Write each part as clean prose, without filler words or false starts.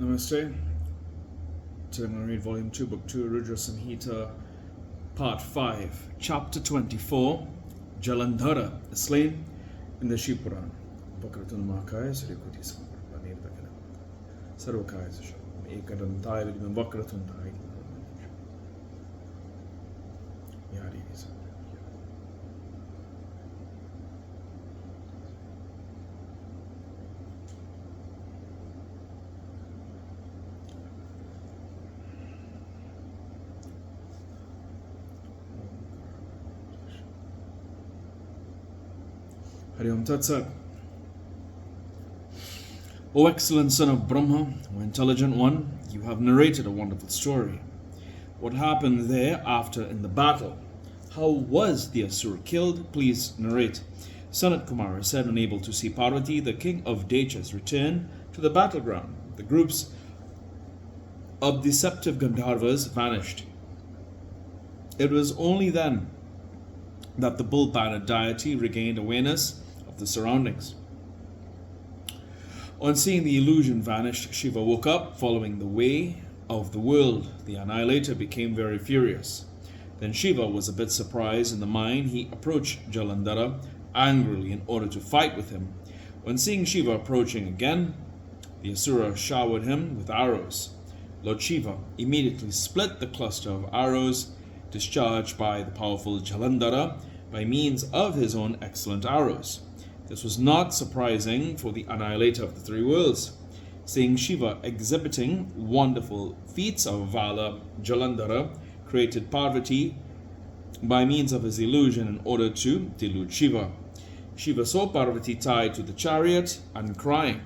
Namaste. Today I'm going to read Volume 2, Book 2, Rudra Samhita, Part 5, Chapter 24, Jalandhara is slain in the Shiva Puran. Vakratun Mahakaya Srikuti Sampanir Vakana. Sarvakaya Sasham. Ekadam Thaili Vim Vakratun Thaili. Yari Visa. Hari Om Tat Sat. O excellent son of Brahma, O intelligent one, you have narrated a wonderful story. What happened there after in the battle? How was the Asura killed? Please narrate. Sanat Kumara said, unable to see Parvati, the king of Dechas returned to the battleground. The groups of deceptive Gandharvas vanished. It was only then that the bull-bannered deity regained awareness of the surroundings. On seeing the illusion vanish, Shiva woke up, following the way of the world. The annihilator became very furious. Then Shiva was a bit surprised in the mind. He approached Jalandhara angrily in order to fight with him. On seeing Shiva approaching again, the Asura showered him with arrows. Lord Shiva immediately split the cluster of arrows discharged by the powerful Jalandhara by means of his own excellent arrows. This was not surprising for the annihilator of the three worlds. Seeing Shiva exhibiting wonderful feats of valor, Jalandhara created Parvati by means of his illusion in order to delude Shiva. Shiva saw Parvati tied to the chariot and crying.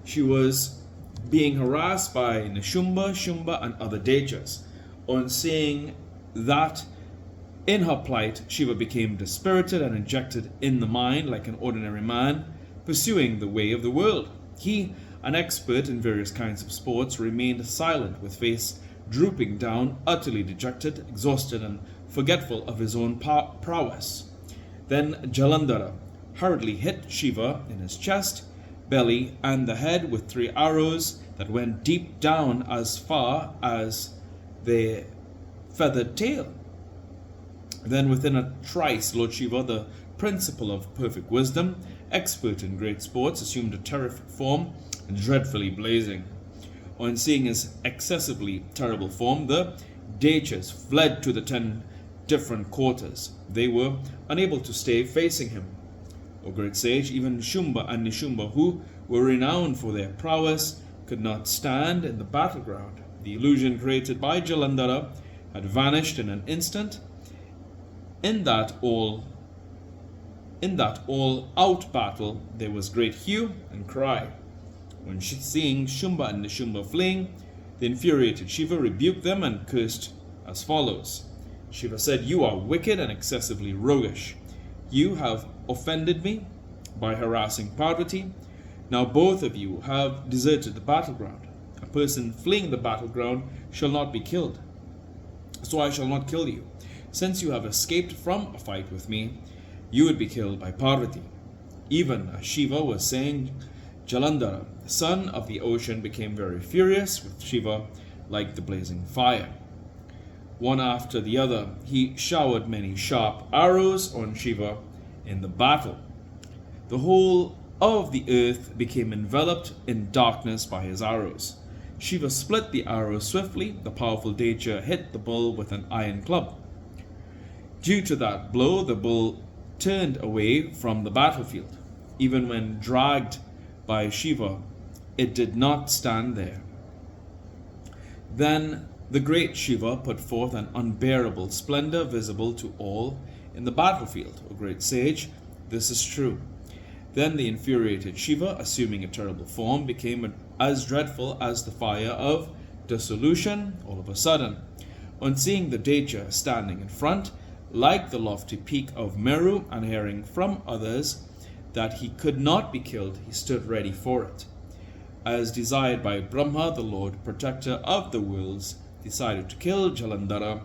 She was being harassed by Nishumba, Shumba, and other Dechas. On seeing that in her plight, Shiva became dispirited and injected in the mind like an ordinary man pursuing the way of the world. He, an expert in various kinds of sports, remained silent with face drooping down, utterly dejected, exhausted, and forgetful of his own prowess. Then Jalandhara hurriedly hit Shiva in his chest, belly, and the head with 3 arrows that went deep down as far as the feathered tail. Then within a trice, Lord Shiva, the principle of perfect wisdom, expert in great sports, assumed a terrific form and dreadfully blazing. On seeing his excessively terrible form, the Dechas fled to the 10 different quarters. They were unable to stay facing him. O great sage, even Shumba and Nishumba, who were renowned for their prowess, could not stand in the battleground. The illusion created by Jalandhara had vanished in an instant. In that all-out battle, there was great hue and cry. When seeing Shumba and Nishumba fleeing, the infuriated Shiva rebuked them and cursed as follows. Shiva said, "You are wicked and excessively roguish. You have offended me by harassing Parvati. Now both of you have deserted the battleground. A person fleeing the battleground shall not be killed. So I shall not kill you. Since you have escaped from a fight with me, you would be killed by Parvati." Even as Shiva was saying, Jalandhara, the son of the ocean, became very furious with Shiva like the blazing fire. One after the other, he showered many sharp arrows on Shiva in the battle. The whole of the earth became enveloped in darkness by his arrows. Shiva split the arrows swiftly. The powerful Decha hit the bull with an iron club. Due to that blow, the bull turned away from the battlefield. Even when dragged by Shiva, it did not stand there. Then the great Shiva put forth an unbearable splendor visible to all in the battlefield. O great sage, this is true. Then the infuriated Shiva, assuming a terrible form, became as dreadful as the fire of dissolution all of a sudden. On seeing the Decha standing in front, like the lofty peak of Meru, and hearing from others that he could not be killed, he stood ready for it. As desired by Brahma, the Lord Protector of the worlds decided to kill Jalandhara,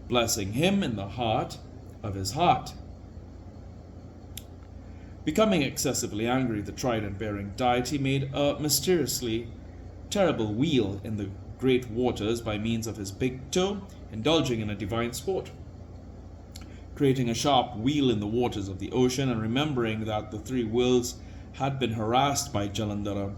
blessing him in the heart of his heart. Becoming excessively angry, the trident-bearing deity made a mysteriously terrible wheel in the great waters by means of his big toe, indulging in a divine sport. Creating a sharp wheel in the waters of the ocean, and remembering that the three worlds had been harassed by Jalandhara,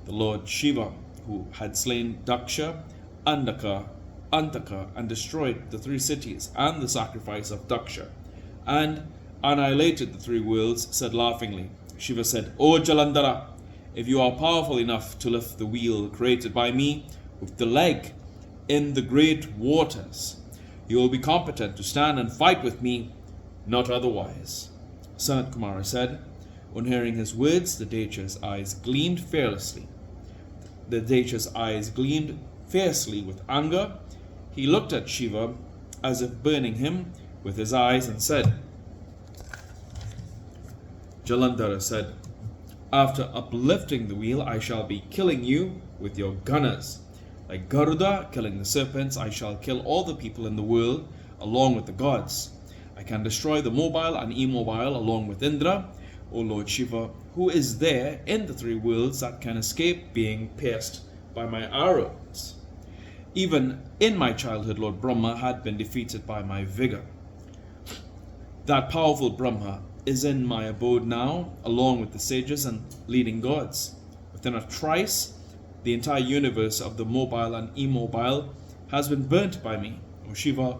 the Lord Shiva, who had slain Daksha, Antaka, and destroyed the three cities and the sacrifice of Daksha, and annihilated the three worlds, said laughingly, Shiva said, O Jalandhara, if you are powerful enough to lift the wheel created by me with the leg in the great waters, you will be competent to stand and fight with me, not otherwise. Sanat Kumara said. On hearing his words, the Daitya's eyes gleamed fearlessly. The Daitya's eyes gleamed fiercely with anger. He looked at Shiva as if burning him with his eyes and said, Jalandhara said, after uplifting the wheel, I shall be killing you with your gunners. Like Garuda killing the serpents, I shall kill all the people in the world along with the gods. I can destroy the mobile and immobile along with Indra, O Lord Shiva, who is there in the three worlds that can escape being pierced by my arrows. Even in my childhood, Lord Brahma had been defeated by my vigor. That powerful Brahma is in my abode now, along with the sages and leading gods. Within a trice, the entire universe of the mobile and immobile has been burnt by me. O Shiva,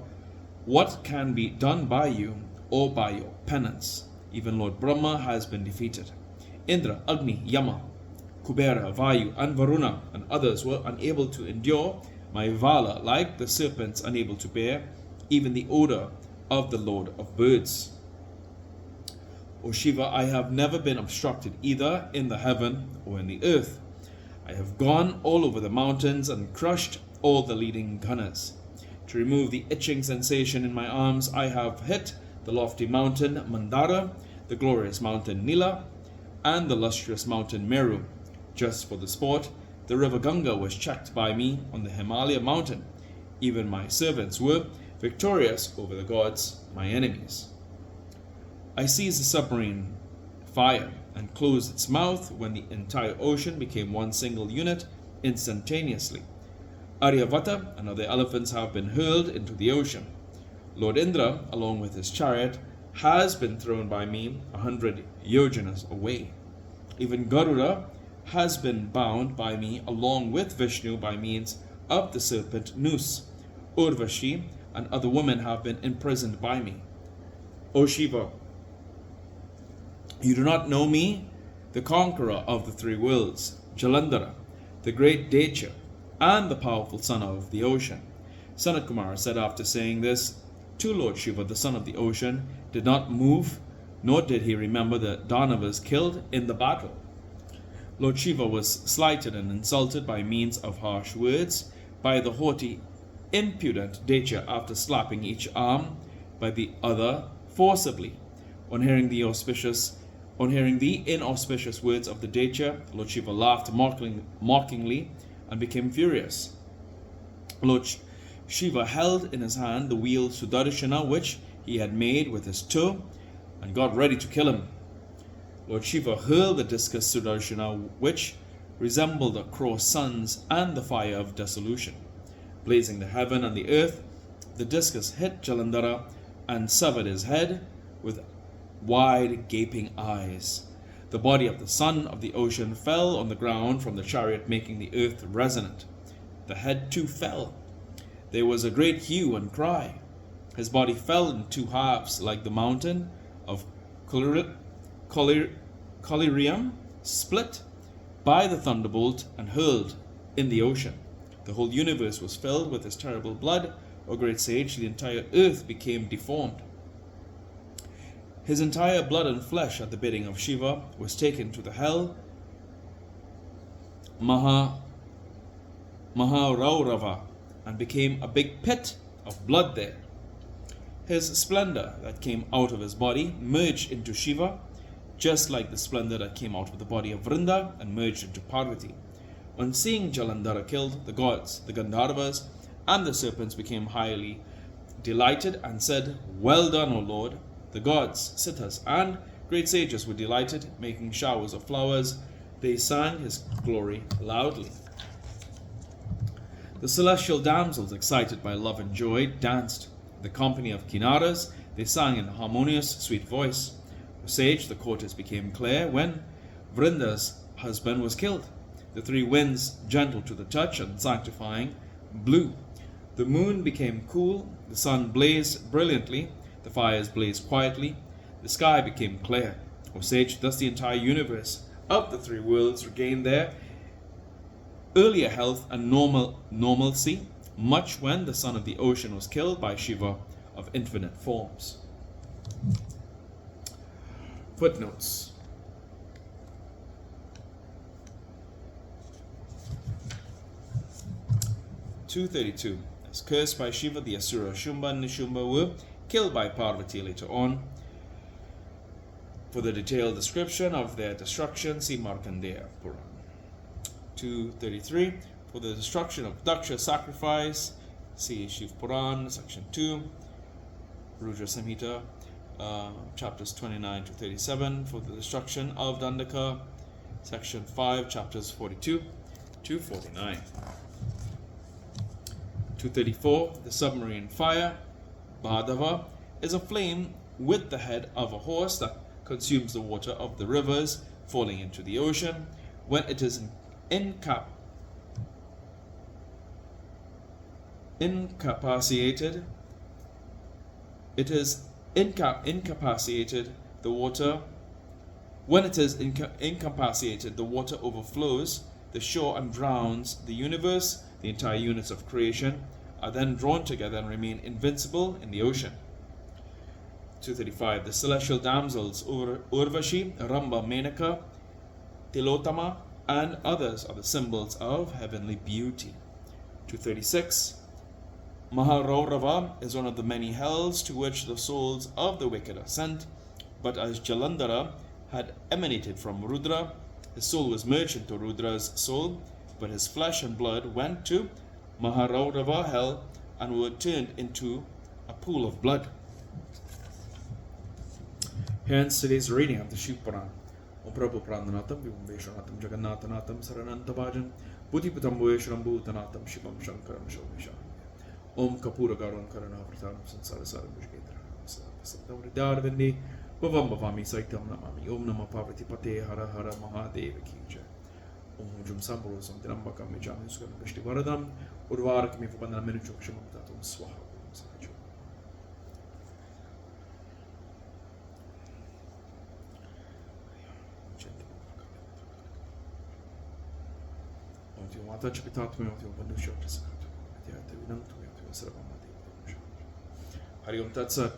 what can be done by you or by your penance? Even Lord Brahma has been defeated. Indra, Agni, Yama, Kubera, Vayu, and Varuna, and others were unable to endure my valor, like the serpents unable to bear even the odor of the Lord of birds. O Shiva, I have never been obstructed either in the heaven or in the earth. I have gone all over the mountains and crushed all the leading gunners. To remove the itching sensation in my arms, I have hit the lofty mountain Mandara, the glorious mountain Nila, and the lustrous mountain Meru. Just for the sport, the river Ganga was checked by me on the Himalaya mountain. Even my servants were victorious over the gods, my enemies. I seized the submarine fire and closed its mouth when the entire ocean became one single unit instantaneously. Aryavata and other elephants have been hurled into the ocean. Lord Indra, along with his chariot, has been thrown by me 100 yojanas away. Even Garuda has been bound by me along with Vishnu by means of the serpent noose. Urvashi and other women have been imprisoned by me. O Shiva, you do not know me, the conqueror of the three worlds, Jalandhara, the great Daitya, and the powerful son of the ocean. Sanat Kumara said after saying this to Lord Shiva, the son of the ocean, did not move, nor did he remember the Danavas killed in the battle. Lord Shiva was slighted and insulted by means of harsh words by the haughty, impudent Daitya after slapping each arm by the other forcibly. On hearing the inauspicious words of the Daitya, Lord Shiva laughed mockingly and became furious. Lord Shiva held in his hand the wheel Sudarshana, which he had made with his toe, and got ready to kill him. Lord Shiva hurled the discus Sudarshana, which resembled the crow's sons and the fire of dissolution. Blazing the heaven and the earth, the discus hit Jalandhara and severed his head with wide gaping eyes. The body of the son of the ocean fell on the ground from the chariot, making the earth resonant. The head too fell. There was a great hue and cry. His body fell in two halves like the mountain of Collyrium, split by the thunderbolt and hurled in the ocean. The whole universe was filled with his terrible blood. O great sage, the entire earth became deformed. His entire blood and flesh, at the bidding of Shiva, was taken to the hell Maharaurava, and became a big pit of blood there. His splendor that came out of his body merged into Shiva, just like the splendor that came out of the body of Vrinda and merged into Parvati. On seeing Jalandhara killed, the gods, the Gandharvas, and the serpents became highly delighted and said, Well done, O Lord! The gods, Siddhas, and great sages were delighted, making showers of flowers. They sang his glory loudly. The celestial damsels, excited by love and joy, danced. In the company of kinnaras, they sang in a harmonious, sweet voice. For sage, the courtiers became clear when Vrinda's husband was killed. The three winds, gentle to the touch and sanctifying, blew. The moon became cool, the sun blazed brilliantly, the fires blazed quietly, the sky became clear. O sage, thus the entire universe of the three worlds regained their earlier health and normalcy, much when the son of the ocean was killed by Shiva of infinite forms. Footnotes. (232) As cursed by Shiva, the Asura Shumba and Nishumba were killed by Parvati later on. For the detailed description of their destruction, see Markandeya Puran. 233. For the destruction of Daksha's sacrifice, see Shiva Puran, section 2, Rudra Samhita, chapters 29 to 37. For the destruction of Dandaka, section 5, chapters 42 to 49. 234. The submarine fire, Bhadava, is a flame with the head of a horse that consumes the water of the rivers falling into the ocean. When it is incapacitated, the water. When it is incapacitated, the water overflows the shore and drowns the universe. The entire units of creation are then drawn together and remain invincible in the ocean. 235. The celestial damsels Urvashi, Ramba, Menaka, Tilotama, and others are the symbols of heavenly beauty. 236. Maharaurava is one of the many hells to which the souls of the wicked are sent, but as Jalandhara had emanated from Rudra, his soul was merged into Rudra's soul, but his flesh and blood went to Maharaurava hell and were turned into a pool of blood. Hence today's reading of the Shiva Puran. Om Prabhu Prananatam, Vivam Veshwanatam, Jagannatanatam, Saranantavajan, Buddhiputam Veshram Bhutanatam, Shivam Shankaram Shovesha. Om Kapura Garam Karanavartanam, Sansarasaram Vishkedra, Sattavridarvindi, Bhavam Bhavami Saitam Namami, Om Nama Parvati Pate Hara Hara Mahadeva Kija. Om Jum Sambro Santirambakam Mijam Sukam Vishti Varadam, Urvarakami Vabana Minuchuk Shamatatum Swaha. Hari Om Tat Sat.